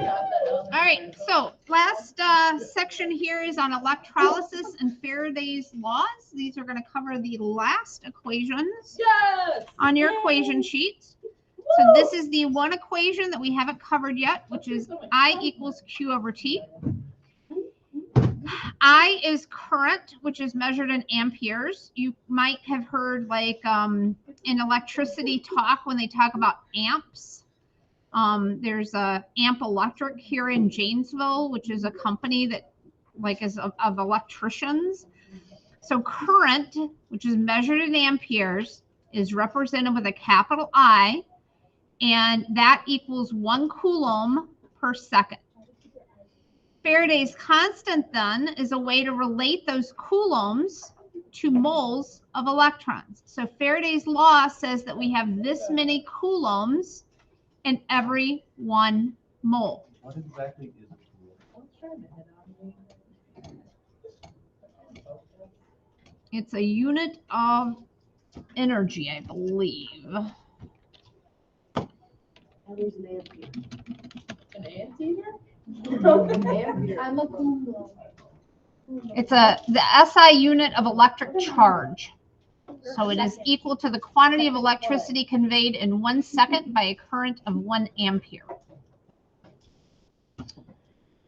All right, so last section here is on electrolysis and Faraday's laws. These are going to cover the last equations on your equation sheets. So this is the one equation that we haven't covered yet, which is I equals Q over T. I is current, which is measured in amperes. You might have heard like in electricity talk when they talk about amps. There's a Amp Electric here in Janesville, which is a company that like is of electricians. So current, which is measured in amperes, is represented with a capital I, and that equals 1 coulomb per second. Faraday's constant then is a way to relate those coulombs to moles of electrons. So Faraday's law says that we have this many coulombs in every 1 mole. What exactly is a coulomb? It's a unit of energy, I believe. An ampere? I'm a coulomb. It's the SI unit of electric charge. So it is equal to the quantity of electricity conveyed in 1 second by a current of 1 ampere. Like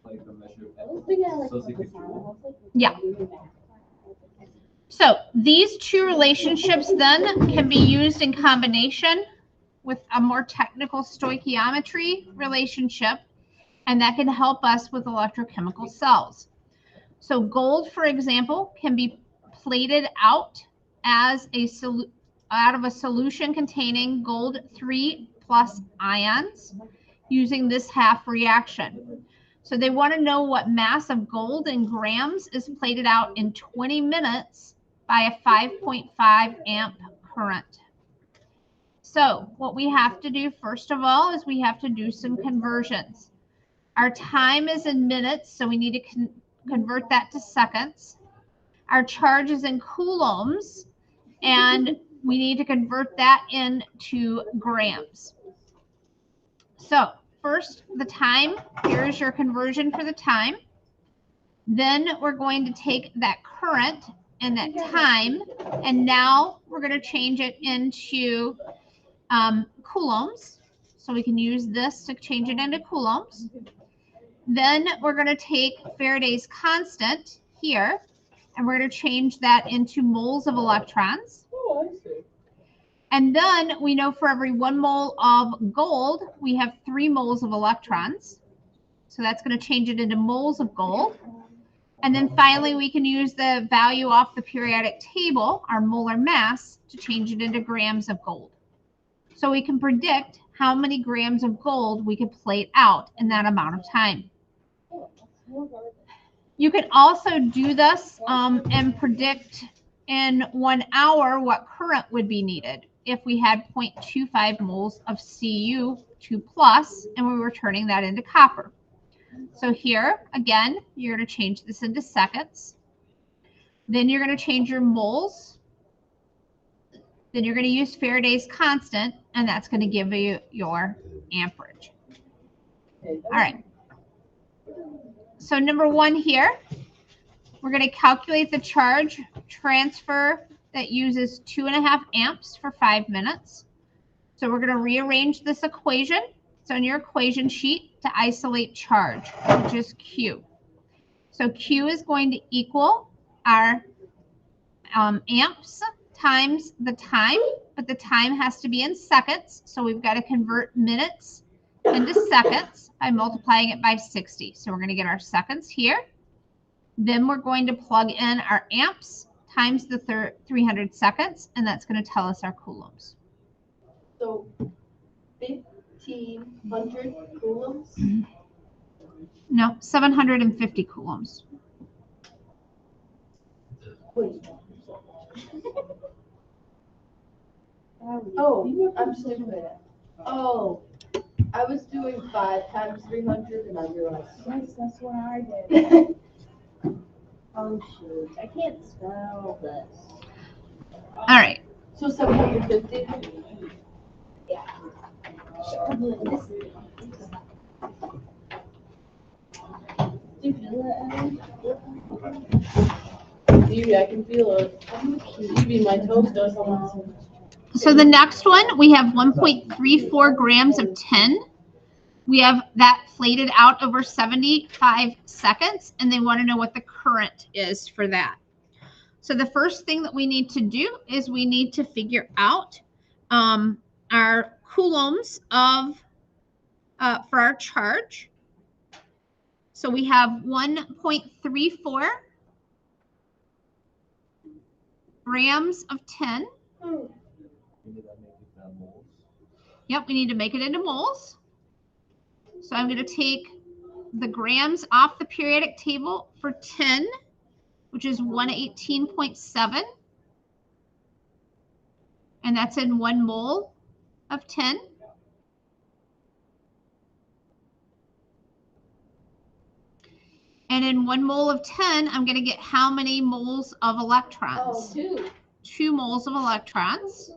a measure of so it's like a joule? Yeah. So these two relationships then can be used in combination with a more technical stoichiometry relationship, and that can help us with electrochemical cells. So gold, for example, can be plated out as out of a solution containing gold 3+ ions using this half reaction. So they want to know what mass of gold in grams is plated out in 20 minutes by a 5.5 amp current. So what we have to do first of all is we have to do some conversions. Our time is in minutes, so we need to convert that to seconds. Our charge is in coulombs, and we need to convert that into grams. So first, the time. Here is your conversion for the time. Then we're going to take that current and that time, and now we're going to change it into coulombs. So we can use this to change it into coulombs. Then we're going to take Faraday's constant here, and we're going to change that into moles of electrons. Oh, I see. And then we know for every 1 mole of gold, we have 3 moles of electrons. So that's going to change it into moles of gold. And then finally, we can use the value off the periodic table, our molar mass, to change it into grams of gold. So we can predict how many grams of gold we could plate out in that amount of time. You can also do this and predict in 1 hour what current would be needed if we had 0.25 moles of Cu2+ and we were turning that into copper. So here, again, you're going to change this into seconds. Then you're going to change your moles. Then you're going to use Faraday's constant, and that's going to give you your amperage. All right. So number 1 here, we're going to calculate the charge transfer that uses 2.5 amps for 5 minutes. So we're going to rearrange this equation. So on your equation sheet to isolate charge, which is Q. So Q is going to equal our amps times the time, but the time has to be in seconds. So we've got to convert minutes into seconds by multiplying it by 60. So we're going to get our seconds here. Then we're going to plug in our amps times the 300 seconds, and that's going to tell us our coulombs. So 1,500 coulombs? No, 750 coulombs. Wait. Oh, I'm stupid. Oh, I was doing 5 times 300, and I realized. Yes, that's what I did. Oh shoot, I can't spell this. All right. So 750? Yeah. Do you feel it? Evie, I can feel it. Evie, my toes does somehow. So the next one, we have 1.34 grams of tin. We have that plated out over 75 seconds, and they want to know what the current is for that. So the first thing that we need to do is we need to figure out our coulombs of for our charge. So we have 1.34 grams of tin. Yep, we need to make it into moles. So I'm going to take the grams off the periodic table for tin, which is 118.7. And that's in 1 mole of tin. And in 1 mole of tin, I'm going to get how many moles of electrons? Oh, 2. 2 moles of electrons.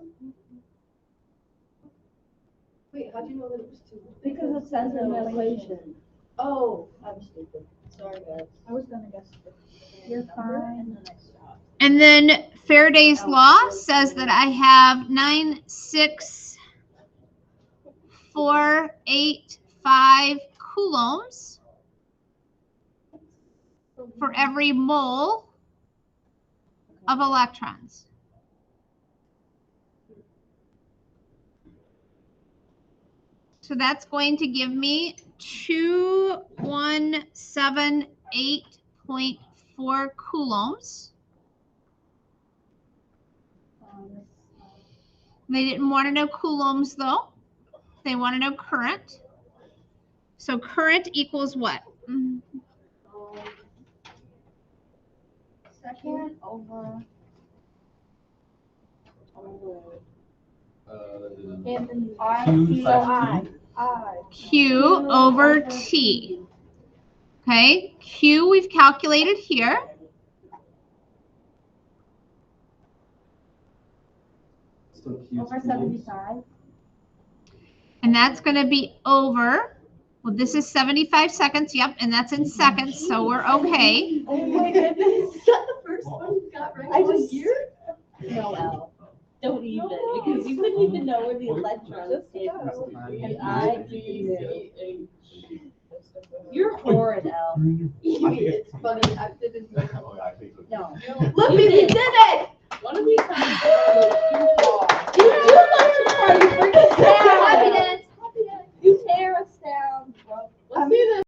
Wait, how'd you know that it was 2? Because it says in the equation. Oh, I'm stupid. Sorry, guys. I was gonna guess. You're fine. And then Faraday's Law says that I have 96485 coulombs for every mole of electrons. So that's going to give me 2178.4 coulombs. They didn't want to know coulombs though. They want to know current. So current equals what? Second over. Q over T. Okay, Q we've calculated here. Over 75. And that's going to be over, well, this is 75 seconds. Yep, and that's in seconds, so we're okay. Oh my goodness. Is that the first one you got right all year? No, Al. Don't even, because you wouldn't even know where the electrons came from. And I knew. You're horrid, Al. It's funny. I didn't know. No. Look, we did it! One of these times. You do like to party. Bring us down. You tear us down. Let's see this.